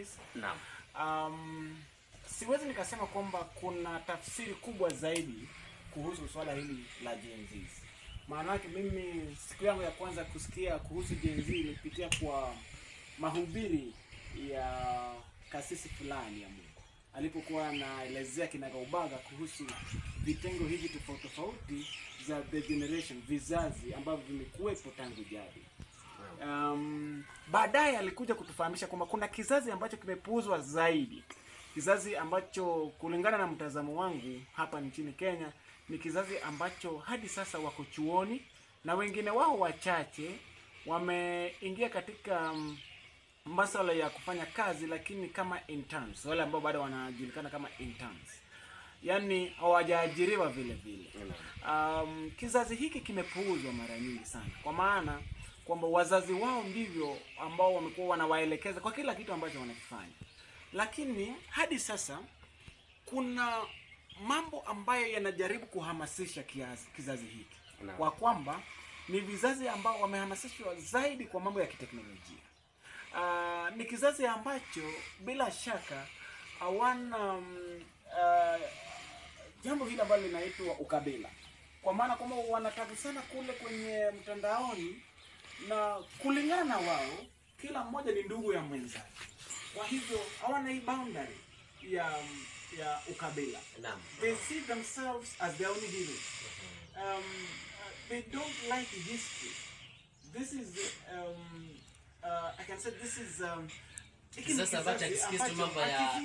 Z's. Naam. Siwezi nikasema kwamba kuna tafsiri kubwa zaidi kuhusu swala hili la Gen Z's. Maanake mimi siku yangu ya kwanza kusikia kuhusu Gen Z ilipitia kwa mahubiri ya kasisi fulani ya Mungu. Alipokuwa anaelezea kinagaubaga kuhusu vitengo hivi tofauti tofauti za the generation, vizazi ambavyo vimekuwepo tangu jadi. Baadaye alikuja kutufahamisha kwamba kuna kizazi ambacho kimepuuzwa zaidi. Kizazi ambacho kulingana na mtazamo wangu hapa nchini Kenya ni kizazi ambacho hadi sasa wako chuoni na wengine wao wachache wameingia katika masuala ya kufanya kazi, lakini kama interns, wale ambao bado wanajulikana kama interns, yani hawajaajiriwa vile vile. Kizazi hiki kimepuuzwa mara nyingi sana, kwa maana kwamba wazazi wao ndivyo ambao wamekuwa wanawaelekeza kwa kila kitu ambacho wanakifanya. Lakini hadi sasa kuna mambo ambayo yanajaribu kuhamasisha kizazi hiki, kwa kwamba ni vizazi ambao wamehamasishwa zaidi kwa mambo ya kiteknolojia. Ni kizazi ambacho bila shaka hawana jambo hili ambalo linaitwa ukabila, kwa maana kwamba wanatabu sana kule kwenye mtandaoni, na kulingana na wao kila mmoja ni ndugu ya mwenzake. Kwa hivyo hawana hii boundary ya ukabila. They see themselves as their own heroes. They don't like history. This is I can say this is sasa bacha kisikistu mambo ya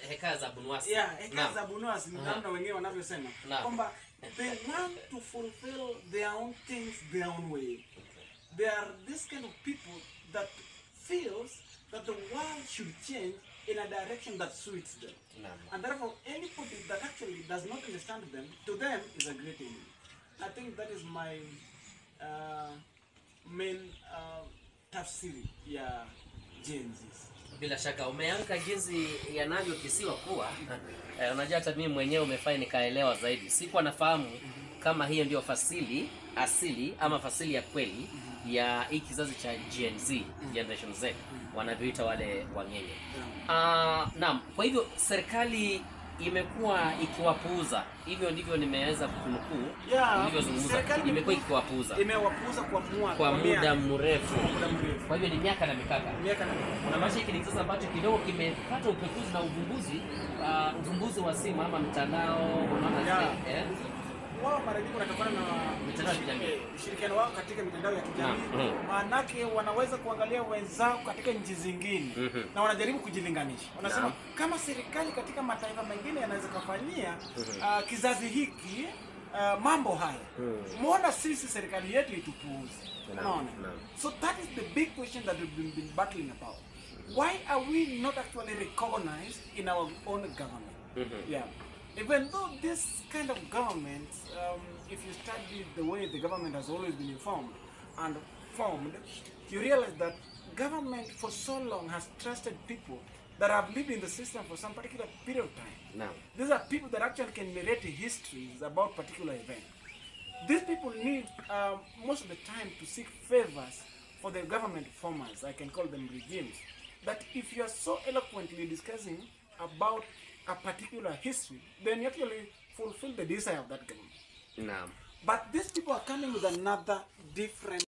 hekaya za Bunwasi. Hekaya za Bunwasi ni namna wengine wanavyosema kwamba they want to fulfill their own things their own way. They are this kind of people that feels that the world should change in a direction that suits them. And therefore anybody that actually does not understand them, to them is a great enemy. I think that is my main tafsiri ya Gen Z. Bila shaka umeanka jinsi yanavyokisiwa kuwa unajua hata mimi mwenyewe umefanya nikaelewa zaidi. Sikuwa nafahamu kama hiyo ndio asili ama fasili ya kweli ya hii kizazi cha Gen Z, Generation Z wanavyoita wale wang'enge. Naam, kwa hivyo serikali imekuwa ikiwapuuza. Hivyo ndivyo nimeweza kunukuu. Nilivyozungumza, imekuwa ikiwapuuza. Imewapuuza kwa muda mrefu. Kwa hivyo ni miaka na mikaka. Na maisha hiki ni kizazi ambacho kidogo kimepata upekuzi na uvumbuzi wa simu ama mtandao, unaona wao mara nyingi wanatokana na mitandao ya kijamii, ushirikiano wao katika mitandao ya kijamii. Maanake wanaweza kuangalia wenzao katika nchi zingine na wanajaribu kujilinganisha. Wanasema kama serikali katika mataifa mengine yanaweza kufanyia kizazi hiki mambo haya, mbona sisi serikali yetu itupuuze? Unaona? So that is the big question that we've been battling about. Why are we not actually recognized in our own government? Even though this kind of government, if you study the way the government has always been informed and formed, you realize that government for so long has trusted people that have lived in the system for some particular period of time. These are people that actually can narrate histories about particular events. These people need most of the time to seek favors for the government formers, I can call them regimes, that if you are so eloquently discussing about a particular history, then you actually fulfill the desire of that government. But these people are coming with another different